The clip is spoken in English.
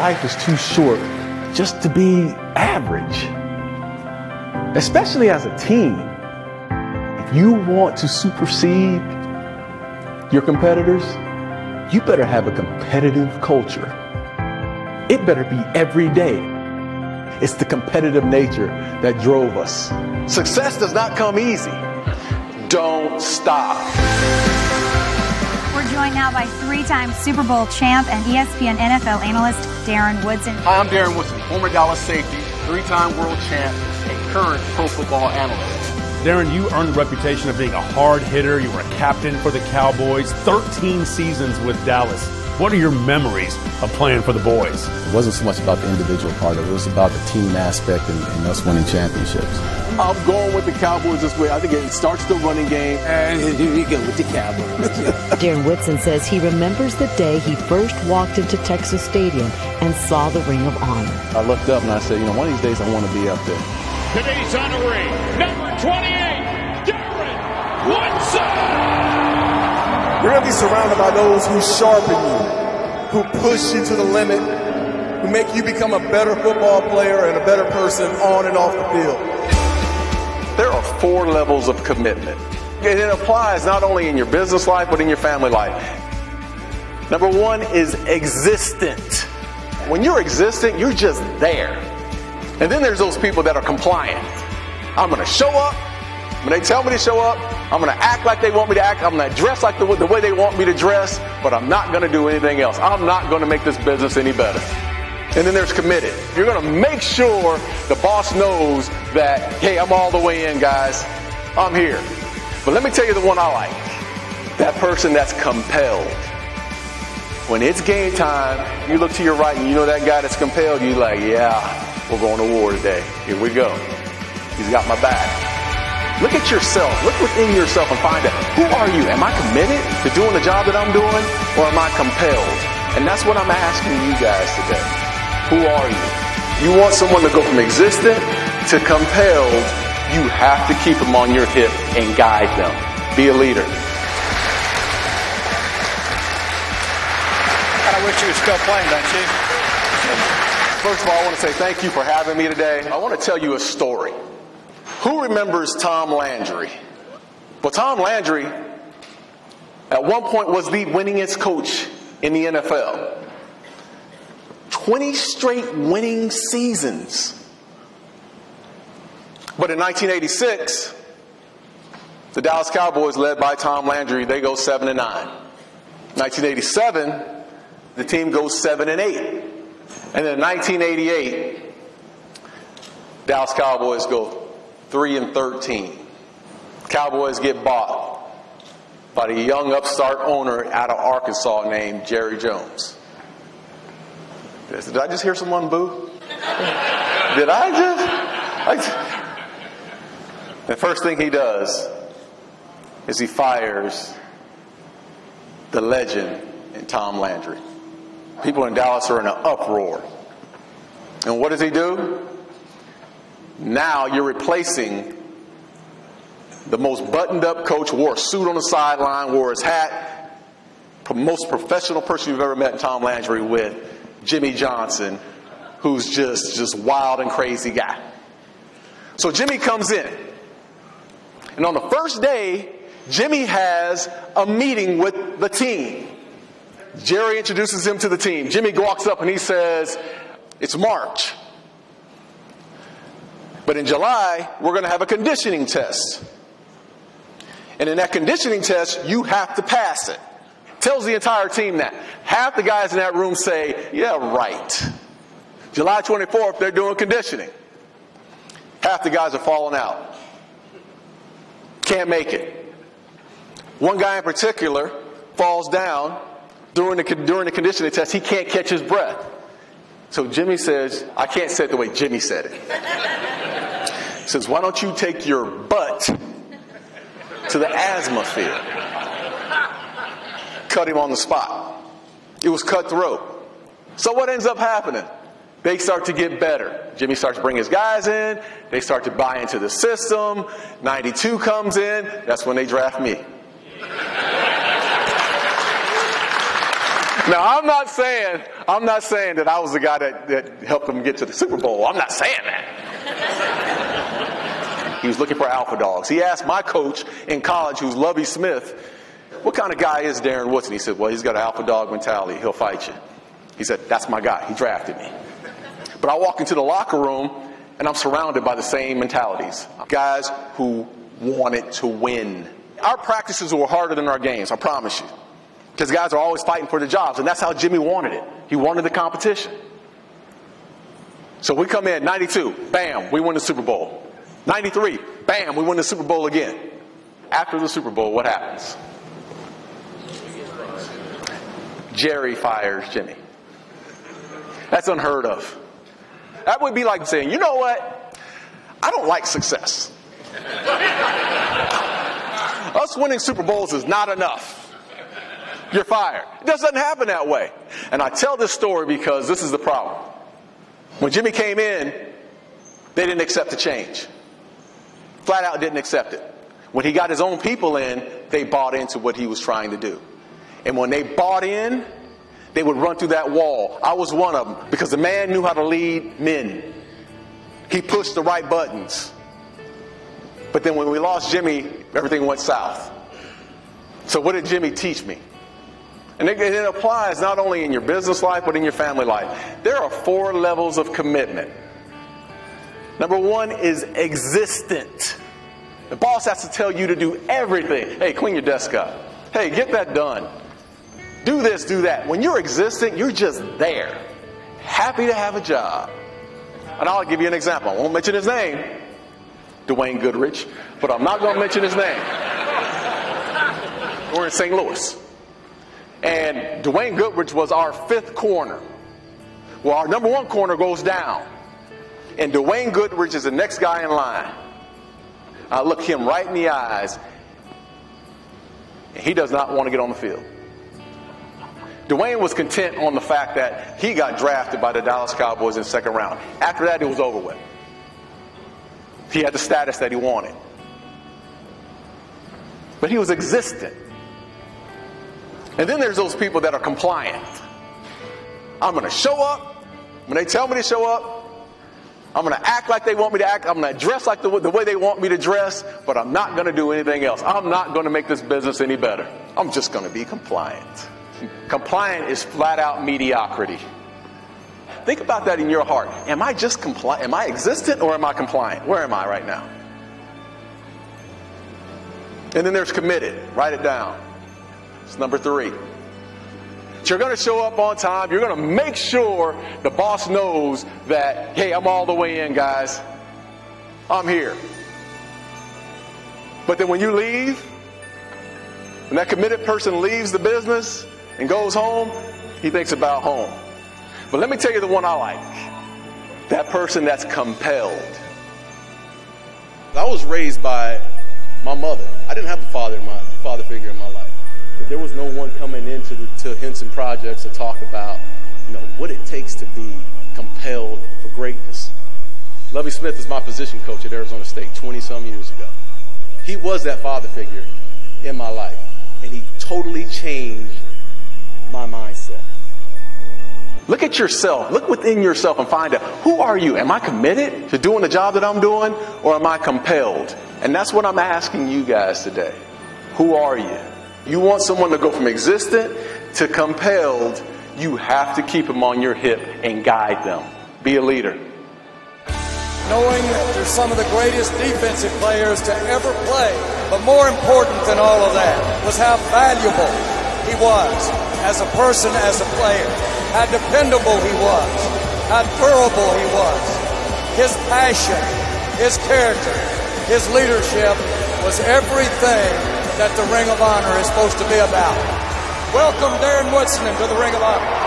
life is too short just to be average, especially as a team. If you want to supersede your competitors, you better have a competitive culture. It better be every day. It's the competitive nature that drove us. Success does not come easy. Don't stop. We're joined now by three-time Super Bowl champ and ESPN NFL analyst Darren Woodson. Hi, I'm Darren Woodson, former Dallas safety, three-time world champ, and current pro football analyst. Darren, you earned the reputation of being a hard hitter. You were a captain for the Cowboys, 13 seasons with Dallas. What are your memories of playing for the boys? It wasn't so much about the individual part of it. It was about the team aspect and us winning championships. I'm going with the Cowboys this way. I think it starts the running game. And here you go with the Cowboys. Darren Woodson says he remembers the day he first walked into Texas Stadium and saw the Ring of Honor. I looked up and I said, one of these days I want to be up there. Today's honoree, number 28, Darren Woodson! You're going to be surrounded by those who sharpen you, who push you to the limit, who make you become a better football player and a better person on and off the field. There are 4 levels of commitment. And it applies not only in your business life, but in your family life. Number 1 is existent. When you're existent, you're just there. And then there's those people that are compliant. I'm going to show up. When they tell me to show up, I'm going to act like they want me to act. I'm going to dress like the way they want me to dress, but I'm not going to do anything else. I'm not going to make this business any better. And then there's committed. You're going to make sure the boss knows that, hey, I'm all the way in, guys. I'm here. But let me tell you the one I like. That person that's compelled. When it's game time, you look to your right and you know that guy that's compelled. You're like, yeah, we're going to war today. Here we go. He's got my back. Look at yourself. Look within yourself and find out, who are you? Am I committed to doing the job that I'm doing, or am I compelled? And that's what I'm asking you guys today. Who are you? You want someone to go from existent to compelled. You have to keep them on your hip and guide them. Be a leader. I wish you were still playing, don't you? First of all, I want to say thank you for having me today. I want to tell you a story. Who remembers Tom Landry? Well, Tom Landry, at one point, was the winningest coach in the NFL. 20 straight winning seasons. But in 1986, the Dallas Cowboys, led by Tom Landry, they go 7-9. 1987, the team goes 7-8. And then in 1988, Dallas Cowboys go 3-13. Cowboys get bought by the young upstart owner out of Arkansas named Jerry Jones. Did I just hear someone boo? Did I just? The first thing he does is he fires the legend in Tom Landry. People in Dallas are in an uproar. And what does he do? Now you're replacing the most buttoned-up coach, wore a suit on the sideline, wore his hat, most professional person you've ever met, Tom Landry, with Jimmy Johnson, who's just wild and crazy guy. So Jimmy comes in. And on the first day, Jimmy has a meeting with the team. Jerry introduces him to the team. Jimmy walks up and he says, it's March. But in July, we're going to have a conditioning test. And in that conditioning test, you have to pass it. Tells the entire team that. Half the guys in that room say, yeah, right. July 24th, they're doing conditioning. Half the guys are falling out. Can't make it. One guy in particular falls down during the conditioning test. He can't catch his breath. So Jimmy says, I can't say it the way Jimmy said it. He says, why don't you take your butt to the asthma field? Cut him on the spot. It was cutthroat. So what ends up happening? They start to get better. Jimmy starts bringing his guys in. They start to buy into the system. 92 comes in. That's when they draft me. Now, I'm not saying that I was the guy that helped them get to the Super Bowl. I'm not saying that. He was looking for alpha dogs. He asked my coach in college, who's Lovie Smith, what kind of guy is Darren Woodson? He said, well, he's got an alpha dog mentality. He'll fight you. He said, that's my guy. He drafted me. But I walk into the locker room, and I'm surrounded by the same mentalities. Guys who wanted to win. Our practices were harder than our games, I promise you. Because guys are always fighting for the jobs, and that's how Jimmy wanted it. He wanted the competition. So we come in, 92, bam, we win the Super Bowl. 93, bam, we win the Super Bowl again. After the Super Bowl, what happens? Jerry fires Jimmy. That's unheard of. That would be like saying, you know what? I don't like success. Us winning Super Bowls is not enough. You're fired. It doesn't happen that way. And I tell this story because this is the problem. When Jimmy came in, they didn't accept the change. Flat out didn't accept it. When he got his own people in, they bought into what he was trying to do. And when they bought in, they would run through that wall. I was one of them because the man knew how to lead men. He pushed the right buttons. But then when we lost Jimmy, everything went south. So what did Jimmy teach me? And it applies not only in your business life, but in your family life. There are 4 levels of commitment. Number 1 is existent. The boss has to tell you to do everything. Hey, clean your desk up. Hey, get that done. Do this, do that. When you're existent, you're just there. Happy to have a job. And I'll give you an example. I won't mention his name, Dwayne Goodrich, but I'm not going to mention his name. We're in St. Louis. And Dwayne Goodrich was our 5th corner. Well, our number 1 corner goes down. And Dwayne Goodrich is the next guy in line. I look him right in the eyes. And he does not want to get on the field. Dwayne was content on the fact that he got drafted by the Dallas Cowboys in the 2nd round. After that, it was over with. He had the status that he wanted. But he was existent. And then there's those people that are compliant. I'm going to show up when they tell me to show up. I'm going to act like they want me to act. I'm going to dress like the way they want me to dress. But I'm not going to do anything else. I'm not going to make this business any better. I'm just going to be compliant. Compliant is flat out mediocrity. Think about that in your heart. Am I just compliant? Am I existent or am I compliant? Where am I right now? And then there's committed. Write it down. It's number 3. You're going to show up on time. You're going to make sure the boss knows that, hey, I'm all the way in, guys. I'm here. But then when you leave, when that committed person leaves the business and goes home, he thinks about home. But let me tell you the one I like. That person that's compelled. I was raised by my mother. I didn't have a father figure in my life. But there was no one coming into to Henson Projects to talk about, what it takes to be compelled for greatness. Lovie Smith is my position coach at Arizona State 20-some years ago. He was that father figure in my life. And he totally changed my mindset. Look at yourself. Look within yourself and find out, who are you? Am I committed to doing the job that I'm doing, or am I compelled? And that's what I'm asking you guys today. Who are you? You want someone to go from existent to compelled, you have to keep them on your hip and guide them. Be a leader. Knowing that they're some of the greatest defensive players to ever play, but more important than all of that was how valuable he was as a person, as a player, how dependable he was, how durable he was. His passion, his character, his leadership was everything that the Ring of Honor is supposed to be about. Welcome Darren Woodson into the Ring of Honor.